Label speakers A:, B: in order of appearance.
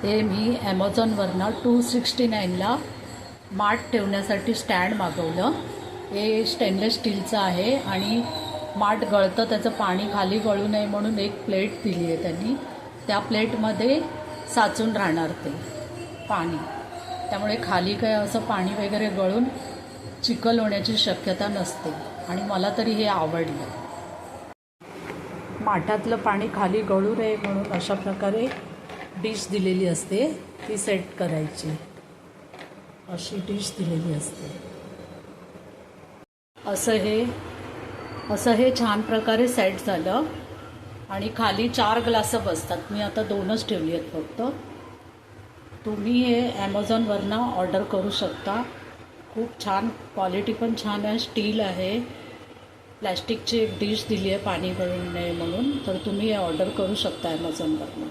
A: ते मी ॲमेझॉनवरनं 269ला माठ ठेवण्यासाठी स्टँड मागवलं. हे स्टेनलेस स्टीलचं आहे आणि माठ गळतं, त्याचं पाणी खाली गळू नये म्हणून एक प्लेट दिली आहे त्यांनी. त्या प्लेटमध्ये साचून राहणार ते पाणी, त्यामुळे खाली काय असं पाणी वगैरे गळून चिखल होण्याची शक्यता नसते आणि मला तरी हे आवडलं. माठातलं पाणी खाली गळू नये म्हणून अशा प्रकारे डिश दिलेली असते, ती सेट करायची. अशी डिश दिलेली असते. असं हे छान प्रकारे सेट झालं आणि खाली 4 ग्लासं बसतात. मी आता 2च ठेवली आहेत फक्त. तुम्ही हे ॲमेझॉनवरनं ऑर्डर करू शकता. खूप छान, क्वालिटी पण छान आहे. स्टील आहे, प्लॅस्टिकची एक डिश दिली आहे पाणी गळू नये म्हणून. तर तुम्ही हे ऑर्डर करू शकता ॲमेझॉनवरनं.